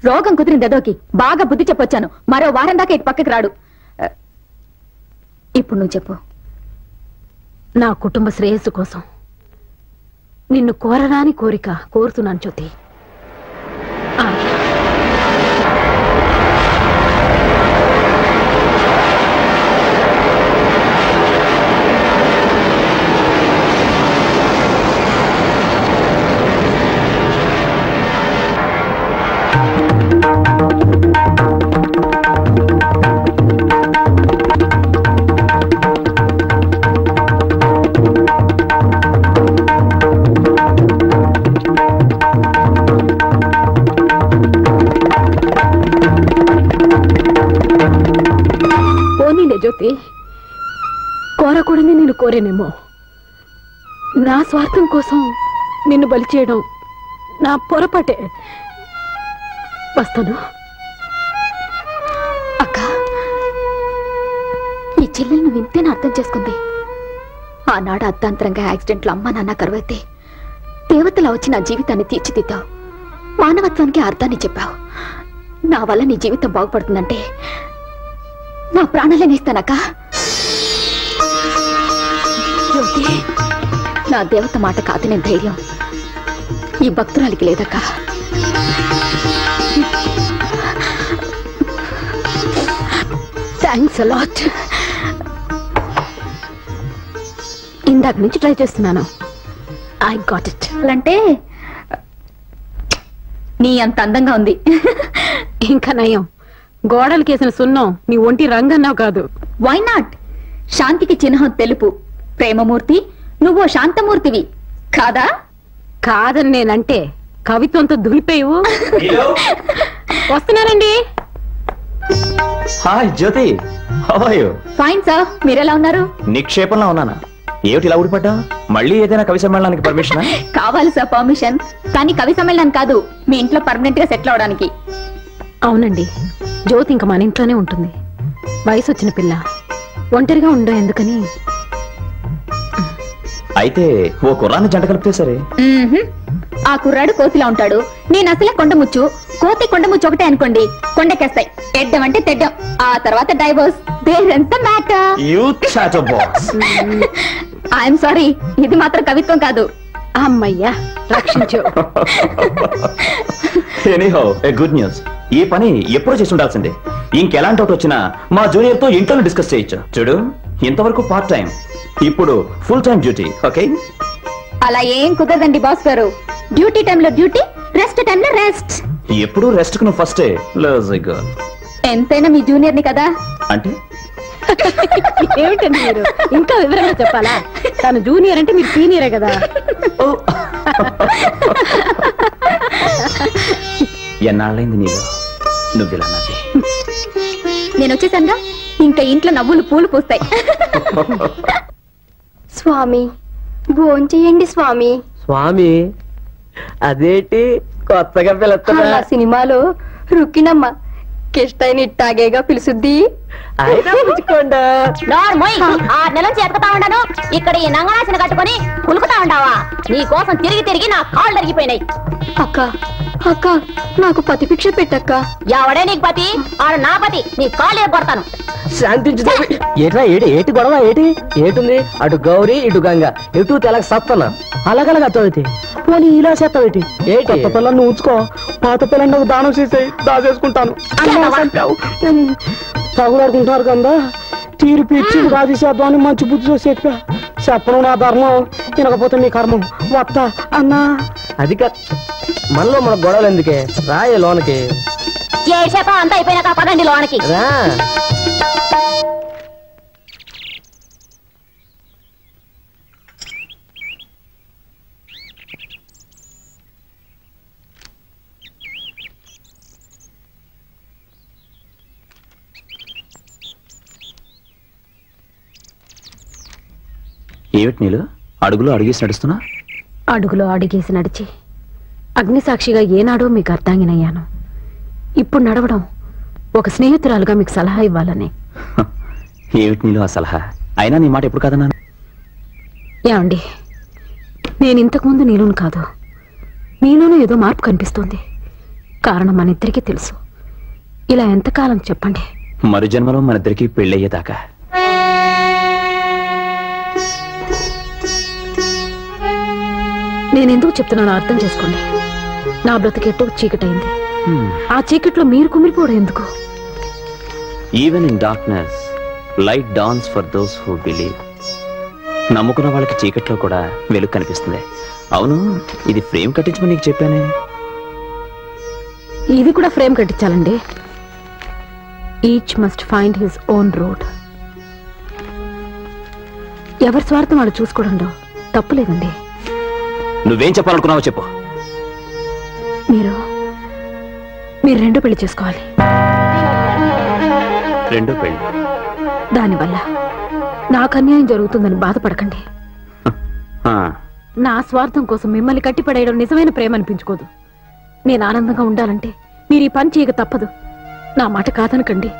రోగం కుదిరింది ఎదోకి బాగా బుద్ధి చెప్పొచ్చాను. మరో వారం దాకా ఇటు పక్కకి రాడు. ఇప్పుడు నువ్వు చెప్పు. నా కుటుంబ శ్రేయస్సు కోసం నిన్ను కోరరాని కోరిక కోరుతున్నాను జ్యోతి. జ్యోతి, కోరకూడని నేను కోరేనేమో. నా స్వార్థం కోసం నిన్ను బలి చేయడం నా పొరపాటే. వస్తాను. అక్క, ఈ చెల్లెలను వింతేనే అర్థం చేసుకుంది. ఆనాడు అర్ధాంతరంగా యాక్సిడెంట్లో అమ్మ నాన్న కరువైతే దేవతలా వచ్చి నా జీవితాన్ని తీర్చిదిద్దావు. మానవత్వానికి అర్థాన్ని చెప్పావు. నా వల్ల నీ జీవితం బాగుపడుతుందంటే నా ప్రాణాలే నేస్తానక్క. జ్యోతి, నా దేవత మాట కాదనే ధైర్యం ఈ భక్తురాలికి లేదక్క. Thanks a lot. ఇందాక నుంచి ట్రై చేస్తున్నాను. I got it. అంటే నీ అంత అందంగా ఉంది. ఇంకా నయం, గోడలకేసిన సున్నం నీ ఒంటి రంగన్నావు కాదు. Why not? శాంతికి చిహ్నం తెలుపు. ప్రేమమూర్తి, నువ్వు శాంతమూర్తివి కాదా? కాదని నేనంటే కవిత్వంతో దులిపేవు. వస్తున్నానండి. Hi Jyoti, how are you? Fine sir, మీరెలా ఉన్నారు? నిక్షేపంలో ఉన్నానా? ఏమిటి ఇలా ఊడిపడ్డా? మళ్ళీ ఏదైనా కవి సమ్మేళనానికి పర్మిషన్? కావాలి సార్ పర్మిషన్, కానీ కవి సమ్మేళనం కాదు, మీ ఇంట్లో పర్మనెంట్ గా సెటిల్ అవడానికి. అవునండి, జ్యోతి ఇంక మన ఇంట్లోనే ఉంటుంది. వయసు వచ్చిన పిల్ల, ఒంటరిగా ఉండో ఎందుకని. అయితే ఓ కుర్రాన్ని జంట కలిపితే సరే. ఆ కుర్రాడు కోతిలా ఉంటాడు, నేను అసలే కొండముచ్చు. కోతి కొండముచ్చు ఒకటే అనుకోండి, కొండకేస్తాయి. ఎడ్డం అంటే తెడ్డం, ఆ తర్వాత డైవోర్స్. దేర్ ఎంత matter. You chatter boss. I'm sorry, ఇది మాత్రం కవిత్వం కాదు. అమ్మయ్యా, రక్షించు. Anyhow, a good news. ఈ పని ఎప్పుడు చేసి ఉండాల్సిందే. ఇంకెలాంటి డౌట్ వచ్చినా మా జూనియర్ తో ఇంట్లోనే డిస్కస్ చేయొచ్చు. చూడు, ఇంతవరకు పార్ట్ టైం, ఇప్పుడు ఫుల్ టైం డ్యూటీ. ఓకే? అలా ఏం కుదరదండి బాస్ గారు. డ్యూటీ టైంలో డ్యూటీ, రెస్ట్ టైంలో రెస్ట్. ఎప్పుడు రెస్ట్ కు నువ్వు ఫస్టే. ఎంతైనా మీ జూనియర్ ని కదా. అంటే ఏమిటండి మీరు ఇంకా వివరంగా చెప్పాలా? తను జూనియర్ అంటే మీరు సీనియరే కదా. ఎన్నాళ్ళైంది నీలో నువ్విలా నవ్వి? నేను వచ్చేసానుగా, ఇంకా ఇంట్లో నవ్వులు పూలు పూస్తాయి. స్వామి, భోంచేయండి స్వామి. స్వామి అదేంటి కొత్తగా పిలుస్తున్నా? సినిమాలో రుక్కినమ్మ కిష్టైన ఇట్టాగేగా పిలుసుద్ది. అయినా పుచ్చుకోండా. 6 నెలల నుంచి ఎత్తుకుతా ఉన్నాను. ఇక్కడ ఈ నంగనాశన కట్టుకుని కులుకుతా ఉండావా? నీ కోసం తిరిగి తిరిగి నా కాళ్ళు అరిగిపోయినాయి. అక్క అక్క, నాకు పతి భిక్ష పెట్టక్క. ఎవడే నీకు పతి? ఆడు నా పతి. నీ కాళ్ళు కొడతాను. శాంతించు. ఏట్రా ఏటి గొడవ? ఏటుంది? అటు గౌరీ ఇటు గంగ, ఎటు తెలక సత్తన అలగలగా చదివితే పోనీ ఇలా చేస్తావేటి? కొత్త పిల్లల్ని ఉంచుకో, పాత పిల్లల్ని ఒక దానం చేసేయి, దాచేసుకుంటాను. తగులాడుకుంటున్నారు కదా, తీర్పు ఇచ్చి రాజీ చేద్దామని మంచి బుద్ధి చూసి చెప్పడం నా ధర్మం, తినకపోతే మీ కర్మం. వస్తా అన్నా. అది మనలో మన గొడవలు ఎందుకే, రాయే లోనకి. ఏ శాతం అంతా అయిపోయినాక పదండి లోనకి. రా. ఏమిటి నీళ్ళు అడుగులో అడిగేసి నడుస్తున్నా? అడుగులో అడిగేసి నడిచి అగ్నిసాక్షిగా ఏనాడో మీకు అర్థాంగినయ్యాను. ఇప్పుడు నడవడం ఒక స్నేహితురాలుగా మీకు సలహా ఇవ్వాలని. ఏమిటి నీళ్ళు ఆ సలహా? అయినా నీ మాట ఎప్పుడు కాదన్నాను? ఏమండి, నేను ఇంతకుముందు నీలోను కాదు, నీలోనూ ఏదో మార్పు కనిపిస్తోంది. కారణం మన ఇద్దరికీ తెలుసు. ఇలా ఎంతకాలం చెప్పండి? మరు జన్మలో మన ఇద్దరికి పెళ్ళయ్యేదాకా. నేనెందుకు చెప్తున్నానో అర్థం చేసుకోండి. నా బ్రతికెట్టు చీకటైంది. ఆ చీకట్లో మీరు కుమిలిపోవడం ఎందుకు? Even in darkness light dance for those who believe. నమ్ముకున్న వాళ్ళకి చీకట్లో కూడా వెలుగు కనిపిస్తుంది. అవును, ఇది ఫ్రేమ్ కట్టించమని నీకు చెప్పానే. ఇది కూడా ఫ్రేమ్ కట్టించాలండి. Each must find his own road. ఎవరి స్వార్థం వాళ్ళు చూసుకోవడంలో తప్పులేదండి. నువ్వేం చెప్పాలనుకున్నావో చెప్పు. మీరు రెండో పెళ్లి చేసుకోవాలి. రెండో పెళ్లి? దానివల్ల నాకు అన్యాయం జరుగుతుందని బాధపడకండి. నా స్వార్థం కోసం మిమ్మల్ని కట్టిపడేయడం నిజమైన ప్రేమ అనిపించుకోదు. నేను ఆనందంగా ఉండాలంటే మీరు ఈ పని చేయక తప్పదు. నా మాట కాదనకండి.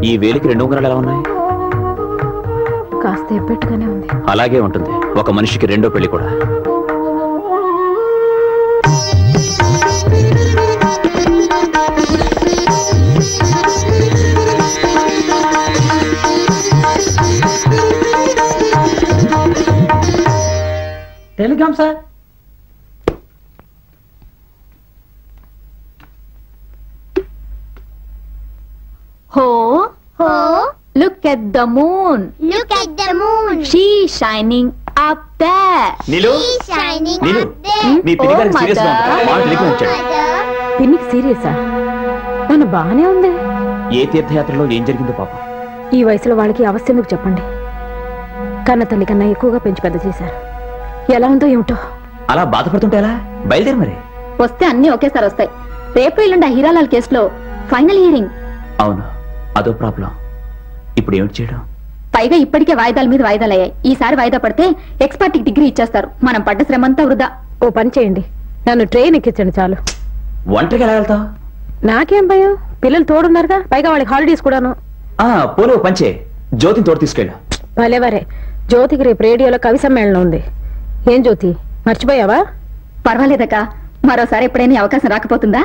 ఈ వేలికి 2 ఉంగరాలు ఎలా ఉన్నాయి? కాస్త ఎబ్బెట్టుగానే ఉంది. అలాగే ఉంటుంది ఒక మనిషికి రెండో పెళ్లి కూడా. Telegram sir. Ho, look at the moon. Look at the moon. She's shining up there. Neelu, She's shining Neelu, up there. మీ పిన్ని గారికి Oh, సీరియస్ గా mother. ఉంది. మాట టెలిగ్రామ్ ఇచ్చాడు. Mother. పిన్నికి సీరియసా? మన బానే ఉంది. ఏ తీర్థయాత్రలో ఏం జరిగిందో పాపం. ఈ వయసులో వాళ్ళకి అవస్థెందుకు చెప్పండి. కన్న తల్లి కన్నా ఎక్కువగా పెంచి పెద్ద చేశారు. ఎలా ఉందో ఏమిటో. అలా బాధపడుతుంటే ఎలా? బయలుదేరి మరి. వస్తే అన్ని ఒకేసారి వస్తాయి. రేపు ఎల్లుండి ఆ హీరాలాల్ కేసులో ఫైనల్ హియరింగ్. అవును, అదో ప్రాబ్లం. ఇప్పుడు ఏమిటి చేయడం? పైగా ఇప్పటికే వాయిదాల మీద వాయిదాలయ్యాయి. ఈసారి వాయిదా పడితే ఎక్స్పర్ట్కి డిగ్రీ ఇచ్చేస్తారు. మనం పడ్డ శ్రమంతా వృధా. ఓ పని చేయండి, నన్ను ట్రైన్ ఎక్కించండి చాలు. ఒంటరికి ఎలా వెళ్తావు? నాకేం భయం, పిల్లలు తోడున్నారుగా. పైగా వాళ్ళకి హాలిడేస్ కూడాను. పోలే పంచే, జ్యోతిని తోడు తీసుకెళ్ళు. భలేవరే, జ్యోతికి రేపు రేడియోలో కవి సమ్మేళనం ఉంది. ఏం జ్యోతి, మర్చిపోయావా? పర్వాలేదక్క, మరోసారి ఎప్పుడైనా అవకాశం రాకపోతుందా?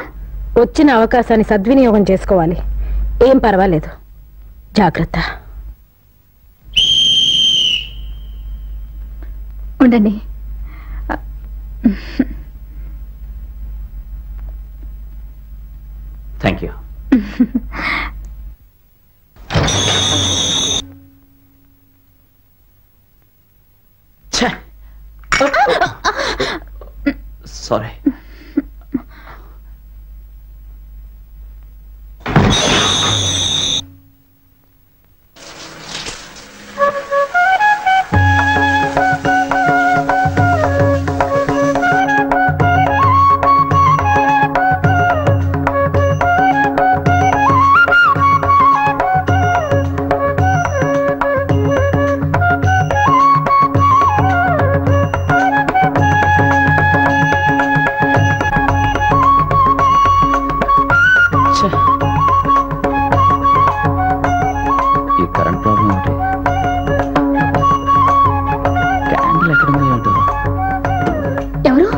వచ్చిన అవకాశాన్ని సద్వినియోగం చేసుకోవాలి. ఏం పర్వాలేదు, జాగ్రత్త. ఉండండి. Thank you. సారీ. ఈ కరెంట్ ప్రాబ్లం ఏంటి? క్యాండిల్ ఎక్కడుంది ఏంటో? ఎవరు?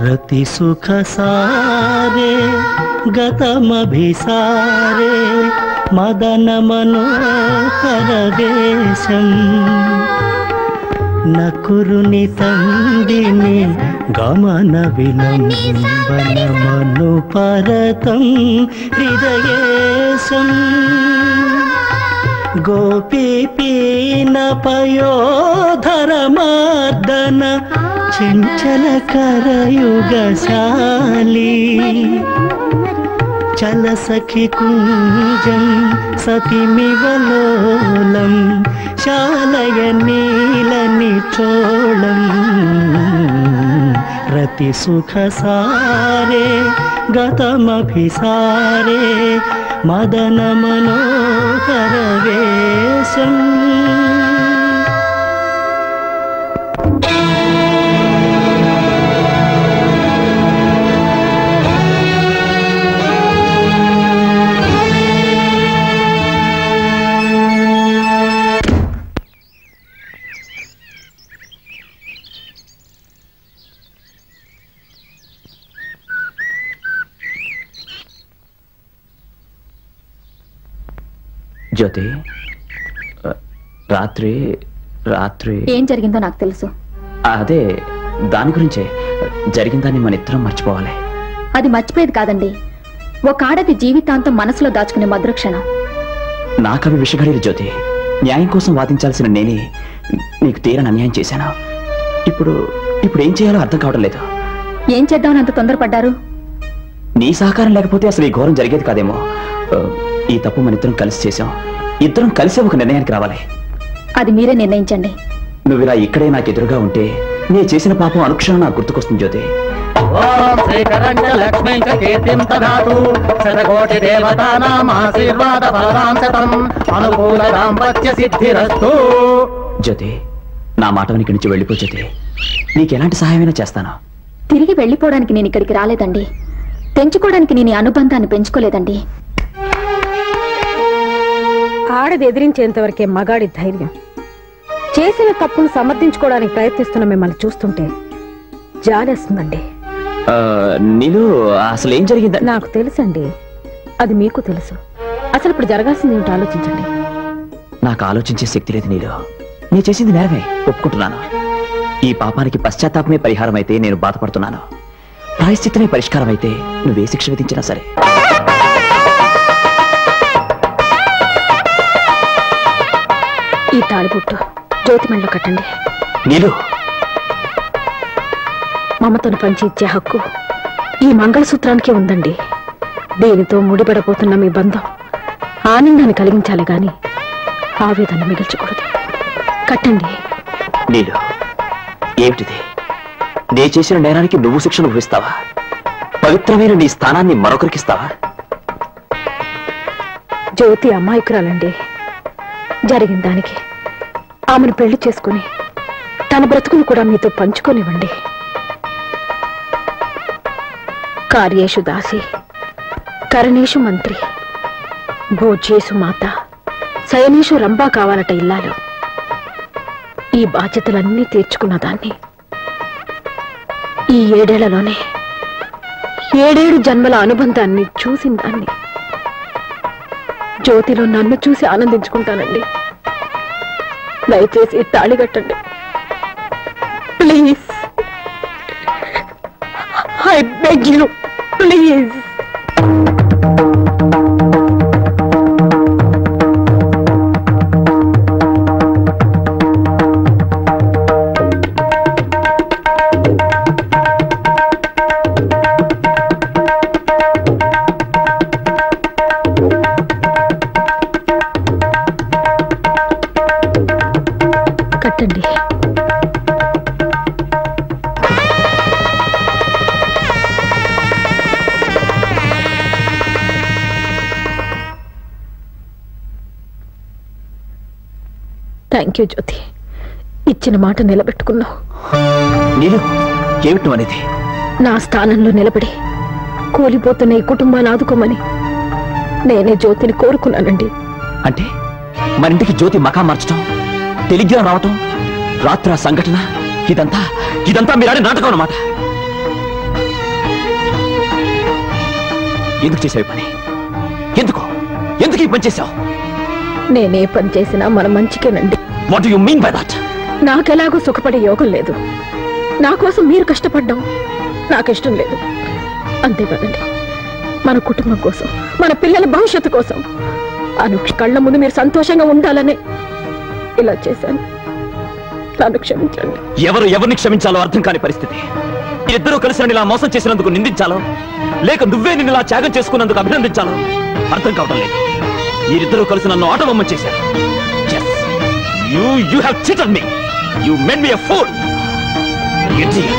रति सुख सारे गतमभिसारे मदन मनोहर वेशम नकुरुनि तंदिनि गमन विलंबन मनुपरतं हृदयेशम गोपी पीन पयोधरमर्दन चंचल करयुगशाली चल सखी कुंजं सतिमिवलोलं शालय नीलनिचोलं रति सुख सारे गतमभिसारे मदन मनोहर वेशम् జ్యోతి, రాత్రి రాత్రి ఏం జరిగిందో నాకు తెలుసు. అదే దాని గురించే. జరిగిందాన్ని మన ఇద్దరం మర్చిపోవాలి. అది మర్చిపోయేది కాదండి, ఒక ఆడది జీవితాంతం మనసులో దాచుకునే మధుర క్షణం. నాకవి విషగడేలు జ్యోతి. న్యాయం కోసం వాదించాల్సిన నేనే నీకు తీరని అన్యాయం చేశాను. ఇప్పుడు ఏం చేయాలో అర్థం కావడం లేదు. ఏం చేద్దామని అంత తొందరపడ్డారు? నీ సహకారం లేకపోతే అసలు ఈ ఘోరం జరిగేది కాదేమో. ఈ తప్పు మన ఇద్దరం కలిసి చేశాం. ఇద్దరం కలిసి ఒక నిర్ణయానికి రావాలి. అది మీరే నిర్ణయించండి. నువ్వు ఇలా ఇక్కడే నాకు ఎదురుగా ఉంటే నేను చేసిన పాపం అనుక్షణం నాకు గుర్తుకొస్తుంది జ్యోతి. జ్యోతి, నా మాట ఇక్కడి నుంచి వెళ్ళిపో జ్యోతి. నీకెలాంటి సహాయమైనా చేస్తాను. తిరిగి వెళ్ళిపోవడానికి నేను ఇక్కడికి రాలేదండి. పెంచుకోవడానికి నేను ఈ అనుబంధాన్ని పెంచుకోలేదండి. ఆడది ఎదిరించేంతవరకే మగాడి ధైర్యం. చేసిన తప్పును సమర్థించుకోవడానికి ప్రయత్నిస్తున్న మిమ్మల్ని చూస్తుంటే జాలేస్తుందండి. నీలు, అసలు ఏం జరిగిందా? నాకు తెలుసండి, అది మీకు తెలుసు. అసలు ఇప్పుడు జరగాల్సింది ఏమిటో ఆలోచించండి. నాకు ఆలోచించే శక్తి లేదు నీలు. నేను చేసింది నేరమే, ఒప్పుకుంటున్నాను. ఈ పాపానికి పశ్చాత్తాపమే పరిహారం అయితే నేను బాధపడుతున్నాను. ప్రాయశ్చిత్తమే పరిష్కారం అయితే నువ్వే శిక్ష విధించినా సరే. ఈ తాళిబొట్టు జ్యోతి మెడలో కట్టండి. నీలు, మమతను పంచి ఇచ్చే హక్కు ఈ మంగళసూత్రానికే ఉందండి. దీనితో ముడిపడబోతున్న మీ బంధం ఆనందాన్ని కలిగించాలి గాని ఆవేదన మిగల్చకూడదు. కట్టండి. నీలు, ఏమిటిది? నే చేసిన నేరానికి నువ్వు శిక్షను ఊహిస్తావా? పవిత్రమైన నీ స్థానాన్ని మరొకరికిస్తావా? జ్యోతి అమాయకురాలండి. జరిగిన దానికి ఆమెను పెళ్లి చేసుకుని తన బ్రతుకును కూడా మీతో పంచుకోనివ్వండి. కార్యేషు దాసి, కరణేషు మంత్రి, భోజ్యేషు మాత, శయనేషు రంభా కావాలట ఇల్లాలు. ఈ బాధ్యతలన్నీ తీర్చుకున్న దాన్ని ఈ 7 ఏళ్లలోనే 7 జన్మల అనుబంధాన్ని చూసిన దాన్ని జ్యోతిలో నన్ను చూసి ఆనందించుకుంటానండి. దయచేసి ఈ తాళి కట్టండి please. I beg you please. కట్టండి. థ్యాంక్ యూ జ్యోతి, ఇచ్చిన మాట నిలబెట్టుకున్నావు. నీలు, ఏమిటి అనేది? నా స్థానంలో నిలబడి కూలిపోతున్న ఈ కుటుంబాన్ని ఆదుకోమని నేనే జ్యోతిని కోరుకున్నానండి. అంటే మన ఇంటికి జ్యోతి మకా మార్చడం, టెలిగ్రామ్ రావటం, రాత్రి సంఘటన, ఇదంతా మీరాడే నాటకం అన్నమాట. ఎందుకు చేసావు పని? ఎందుకు ఈ పని చేశావు? నేనే పని చేసినా మన మంచికేనండి. What you mean by that? నాకెలాగో సుఖపడే యోగం లేదు. నా కోసం మీరు కష్టపడ్డం నాకిష్టం లేదు. అంతే కదండి. మన కుటుంబం కోసం, మన పిల్లల భవిష్యత్తు కోసం కళ్ళ ముందు మీరు సంతోషంగా ఉండాలనే ఇలా చేశాను. నన్ను క్షమించండి. ఎవరిని క్షమించాలో అర్థం కాని పరిస్థితి. ఇద్దరూ కలిసి నన్ను ఇలా మోసం చేసినందుకు నిందించాలో, లేక నువ్వే నిన్ను ఇలా త్యాగం చేసుకున్నందుకు అభినందించాలో అర్థం కావడం లేదు. మీరిద్దరూ కలిసి నన్ను ఆటబొమ్మ చేశారు. You have cheated me. You made me a fool. Idiot.